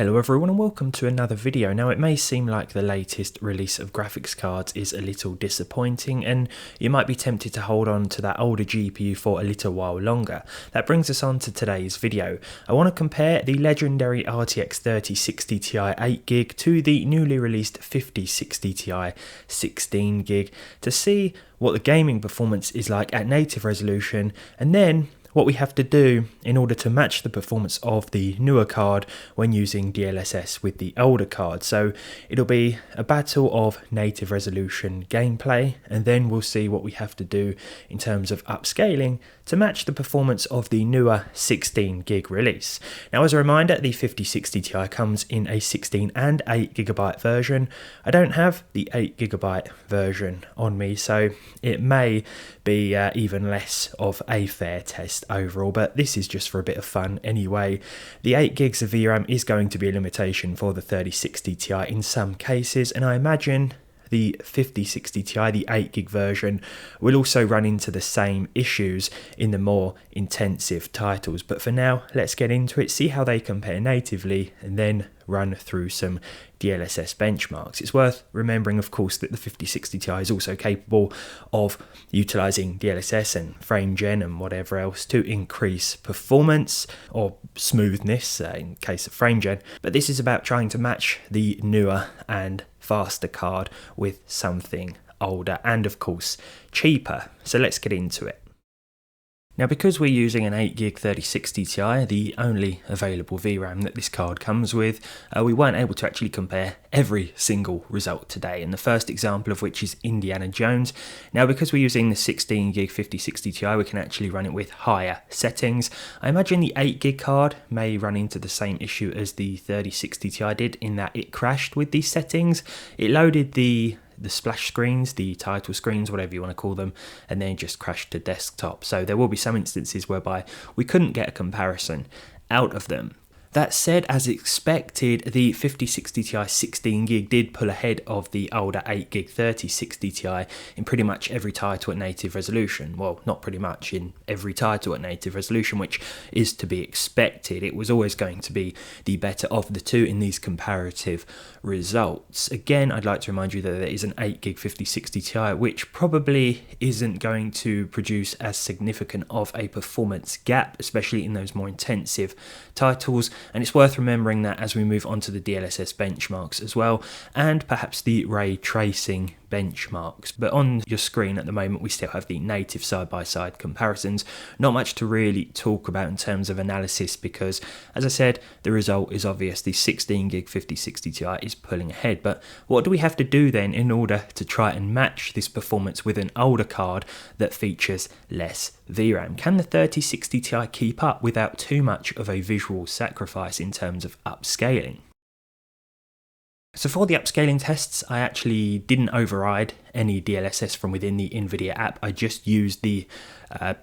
Hello everyone and welcome to another video. Now it may seem like the latest release of graphics cards is a little disappointing and you might be tempted to hold on to that older GPU for a little while longer. That brings us on to today's video. I want to compare the legendary RTX 3060 Ti 8GB to the newly released 5060 Ti 16GB to see what the gaming performance is like at native resolution, and then what we have to do in order to match the performance of the newer card when using DLSS with the older card. So it'll be a battle of native resolution gameplay, and then we'll see what we have to do in terms of upscaling to match the performance of the newer 16GB release. Now as a reminder, the 5060 Ti comes in a 16 and 8GB version. I don't have the 8GB version on me, so it may be even less of a fair test overall, but this is just for a bit of fun anyway. The 8GB of VRAM is going to be a limitation for the 3060 Ti in some cases, and I imagine the 5060 Ti, the 8GB version, will also run into the same issues in the more intensive titles. But for now, let's get into it, see how they compare natively, and then run through some DLSS benchmarks. It's worth remembering, of course, that the 5060 Ti is also capable of utilizing DLSS and frame gen and whatever else to increase performance or smoothness in case of frame gen. But this is about trying to match the newer and faster card with something older and, of course, cheaper. So let's get into it. Now, because we're using an 8GB 3060 Ti, the only available VRAM that this card comes with, we weren't able to actually compare every single result today, and the first example of which is Indiana Jones. Now, because we're using the 16GB 5060 Ti, we can actually run it with higher settings. I imagine the 8GB card may run into the same issue as the 3060 Ti did, in that it crashed with these settings. It loaded the splash screens, the title screens, whatever you want to call them, and then just crashed to desktop. So there will be some instances whereby we couldn't get a comparison out of them. That said, as expected, the 5060 Ti 16GB did pull ahead of the older 8GB 3060 Ti in pretty much every title at native resolution. Well, not pretty much, in every title at native resolution, which is to be expected. It was always going to be the better of the two in these comparative results. Again, I'd like to remind you that there is an 8GB 5060 Ti, which probably isn't going to produce as significant of a performance gap, especially in those more intensive titles. And it's worth remembering that as we move on to the DLSS benchmarks as well, and perhaps the ray tracing benchmarks. But on your screen at the moment, we still have the native side-by-side comparisons. Not much to really talk about in terms of analysis because, as I said, the result is obvious. The 16GB 5060 Ti is pulling ahead. But what do we have to do then in order to try and match this performance with an older card that features less VRAM? Can the 3060 Ti keep up without too much of a visual sacrifice in terms of upscaling? So for the upscaling tests, I actually didn't override any DLSS from within the Nvidia app. I just used the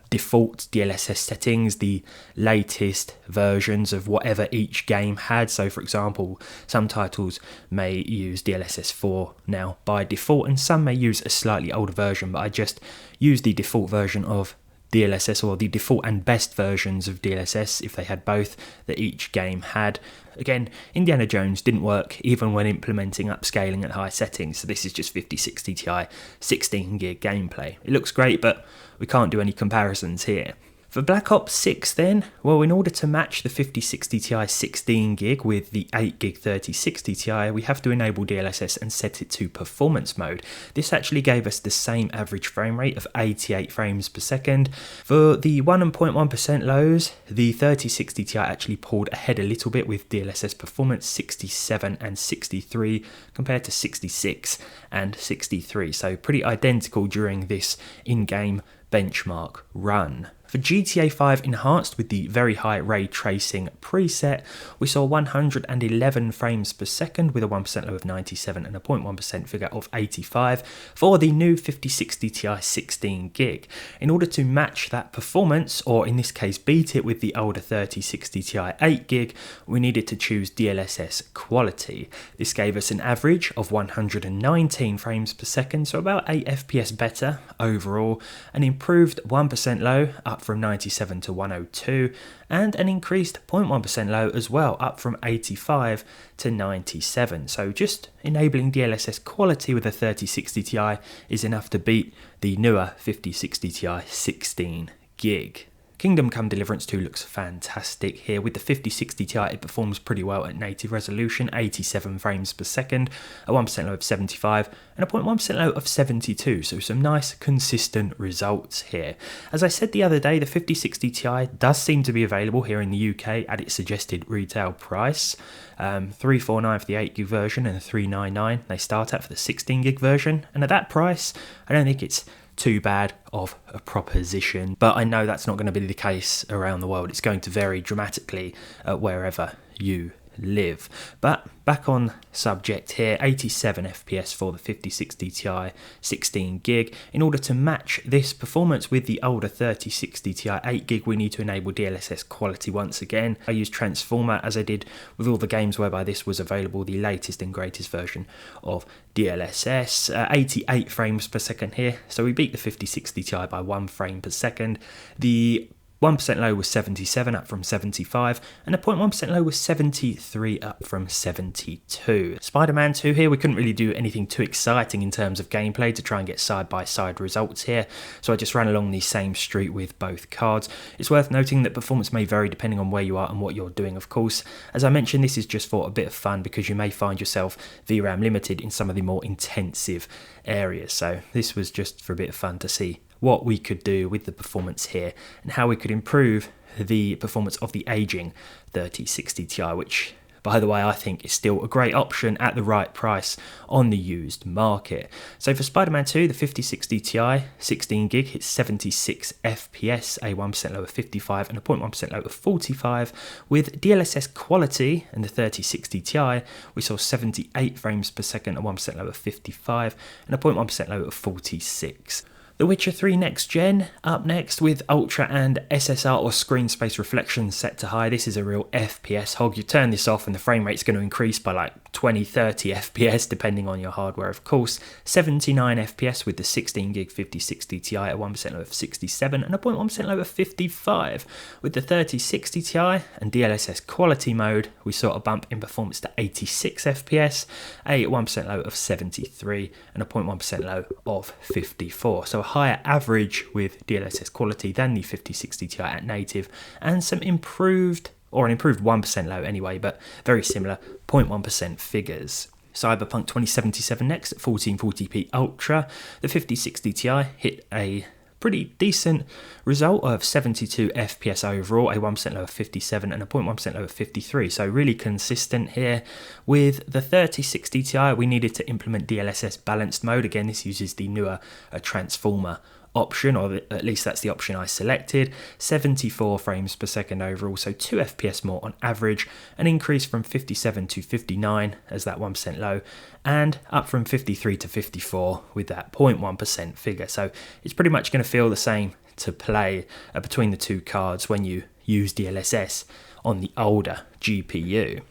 default DLSS settings, the latest versions of whatever each game had. So for example, some titles may use DLSS 4 now by default, and some may use a slightly older version, but I just used the default version of DLSS, or the default and best versions of DLSS if they had both, that each game had. Again, Indiana Jones didn't work even when implementing upscaling at high settings, so this is just 5060 Ti 16GB gameplay. It looks great, but we can't do any comparisons here. For Black Ops 6 then, well, in order to match the 5060 Ti 16GB with the 8GB 3060 Ti, we have to enable DLSS and set it to performance mode. This actually gave us the same average frame rate of 88 frames per second. For the 1.1% lows, the 3060 Ti actually pulled ahead a little bit with DLSS performance 67 and 63 compared to 66 and 63, so pretty identical during this in-game benchmark run. For GTA 5 Enhanced with the very high ray tracing preset, we saw 111 frames per second with a 1% low of 97 and a 0.1% figure of 85 for the new 5060 Ti 16GB. In order to match that performance, or in this case beat it with the older 3060 Ti 8GB, we needed to choose DLSS quality. This gave us an average of 119 frames per second, so about 8 FPS better overall, an improved 1% low up up from 97 to 102, and an increased 0.1% low as well, up from 85 to 97. So just enabling DLSS quality with a 3060 Ti is enough to beat the newer 5060 Ti 16 gig. Kingdom Come Deliverance 2 looks fantastic here. With the 5060 Ti, it performs pretty well at native resolution, 87 frames per second, a 1% low of 75, and a 0.1% low of 72, so some nice consistent results here. As I said the other day, the 5060 Ti does seem to be available here in the UK at its suggested retail price. 349 for the 8 gig version and 399 they start at for the 16 gig version, and at that price, I don't think it's too bad of a proposition, but I know that's not going to be the case around the world. It's going to vary dramatically wherever you live. But back on subject here, 87 FPS for the 5060 Ti 16 gig. In order to match this performance with the older 3060 Ti 8 gig, we need to enable DLSS quality once again. I use Transformer as I did with all the games whereby this was available, the latest and greatest version of DLSS. 88 frames per second here, so we beat the 5060 Ti by 1 frame per second. The 1% low was 77, up from 75, and a 0.1% low was 73, up from 72. Spider-Man 2 here, we couldn't really do anything too exciting in terms of gameplay to try and get side-by-side results here, so I just ran along the same street with both cards. It's worth noting that performance may vary depending on where you are and what you're doing, of course. As I mentioned, this is just for a bit of fun because you may find yourself VRAM limited in some of the more intensive areas, so this was just for a bit of fun to see what we could do with the performance here and how we could improve the performance of the aging 3060 Ti, which, by the way, I think is still a great option at the right price on the used market. So for Spider-Man 2, the 5060 Ti 16 gig hits 76 FPS, a 1% low of 55 and a 0.1% low of 45. With DLSS quality and the 3060 Ti, we saw 78 frames per second, a 1% low of 55 and a 0.1% low of 46. The Witcher 3 Next Gen up next with Ultra and SSR or Screen Space Reflection set to high. This is a real FPS hog. You turn this off and the frame rate's going to increase by like 20-30 FPS depending on your hardware, of course. 79 FPS with the 16 gig 5060 Ti at 1% low of 67 and a 0.1% low of 55. With the 3060 Ti and DLSS quality mode, we saw a bump in performance to 86 FPS, a 1% low of 73 and a 0.1% low of 54. So a higher average with DLSS quality than the 5060 Ti at native, and some improved, or an improved 1% low anyway, but very similar 0.1% figures. Cyberpunk 2077 next at 1440p Ultra. The 5060 Ti hit a pretty decent result of 72 FPS overall, a 1% low of 57 and a 0.1% low of 53, so really consistent here. With the 3060 Ti, we needed to implement DLSS balanced mode. Again, this uses the newer Transformer option, or at least that's the option I selected. 74 frames per second overall, so 2 FPS more on average, an increase from 57 to 59 as that 1% low, and up from 53 to 54 with that 0.1% figure. So it's pretty much going to feel the same to play between the two cards when you use DLSS on the older GPU.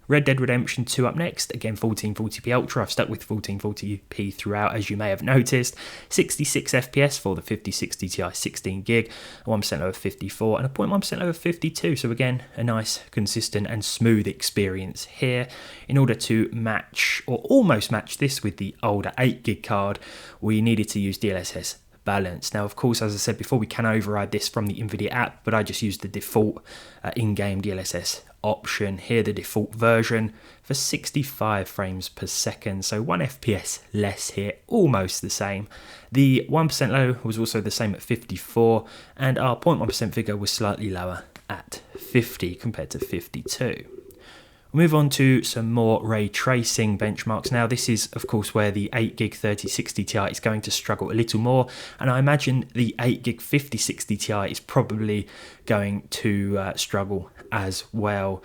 Red Dead Redemption 2 up next, again 1440p Ultra. I've stuck with 1440p throughout, as you may have noticed. 66 FPS for the 5060 Ti 16 gig, a 1% low of 54 and a 0.1% low of 52. So again, a nice, consistent and smooth experience here. In order to match, or almost match this with the older 8 gig card, we needed to use DLSS balance. Now, of course, as I said before, we can override this from the Nvidia app, but I just used the default in-game DLSS option here, the default version for 65 frames per second, so 1 FPS less here, almost the same. The 1% low was also the same at 54, and our 0.1% figure was slightly lower at 50 compared to 52. We'll move on to some more ray tracing benchmarks. Now, this is, of course, where the 8GB 3060 Ti is going to struggle a little more, and I imagine the 8GB 5060 Ti is probably going to struggle as well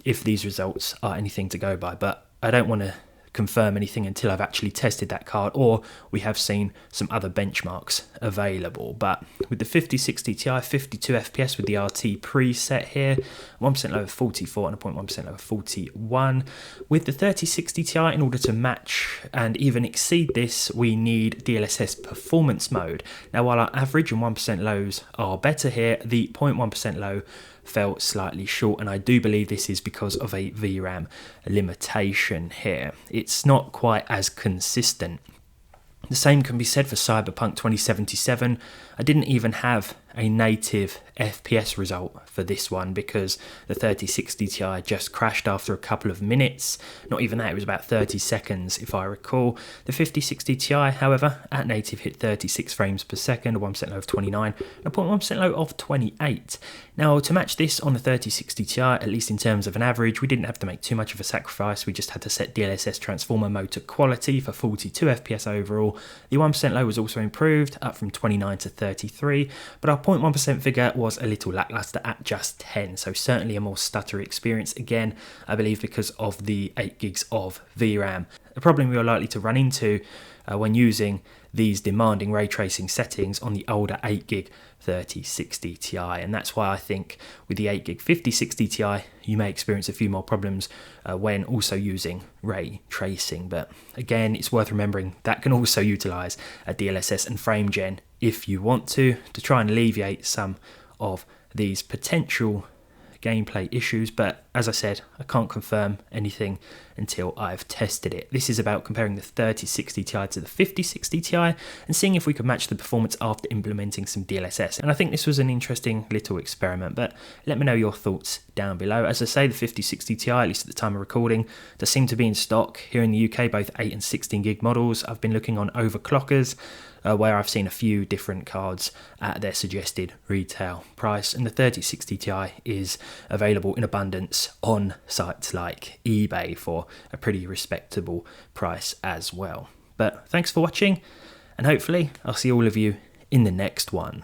if these results are anything to go by. But I don't want to confirm anything until I've actually tested that card, or we have seen some other benchmarks available. But with the 5060 Ti, 52 FPS with the RT preset here, 1% lower 44 and a 0.1% lower 41. With the 3060 Ti, in order to match and even exceed this, we need DLSS performance mode. Now, while our average and 1% lows are better here, the 0.1% low fell slightly short, and I do believe this is because of a VRAM limitation here. It's not quite as consistent. The same can be said for Cyberpunk 2077. I didn't even have a native FPS result for this one because the 3060 Ti just crashed after a couple of minutes. Not even that, it was about 30 seconds if I recall. The 5060 Ti, however, at native hit 36 frames per second, a 1% low of 29, and a 0.1% low of 28. Now, to match this on the 3060 Ti, at least in terms of an average, we didn't have to make too much of a sacrifice. We just had to set DLSS transformer mode to quality for 42 FPS overall. The 1% low was also improved, up from 29 to 33, but our 0.1% figure was a little lackluster at just 10, so certainly a more stuttery experience, again, I believe because of the 8 gigs of VRAM. A problem we are likely to run into when using these demanding ray tracing settings on the older 8 gig 3060 Ti, and that's why I think with the 8 gig 5060 Ti you may experience a few more problems when also using ray tracing. But again, it's worth remembering that can also utilize a DLSS and frame gen if you want to try and alleviate some of these potential gameplay issues, but as I said, I can't confirm anything until I've tested it. This is about comparing the 3060 Ti to the 5060 Ti and seeing if we could match the performance after implementing some DLSS. And I think this was an interesting little experiment, but let me know your thoughts down below. As I say, the 5060 Ti, at least at the time of recording, does seem to be in stock here in the UK, both 8 and 16 gig models. I've been looking on Overclockers, where I've seen a few different cards at their suggested retail price, and the 3060 Ti is available in abundance on sites like eBay for a pretty respectable price as well. But thanks for watching, and hopefully I'll see all of you in the next one.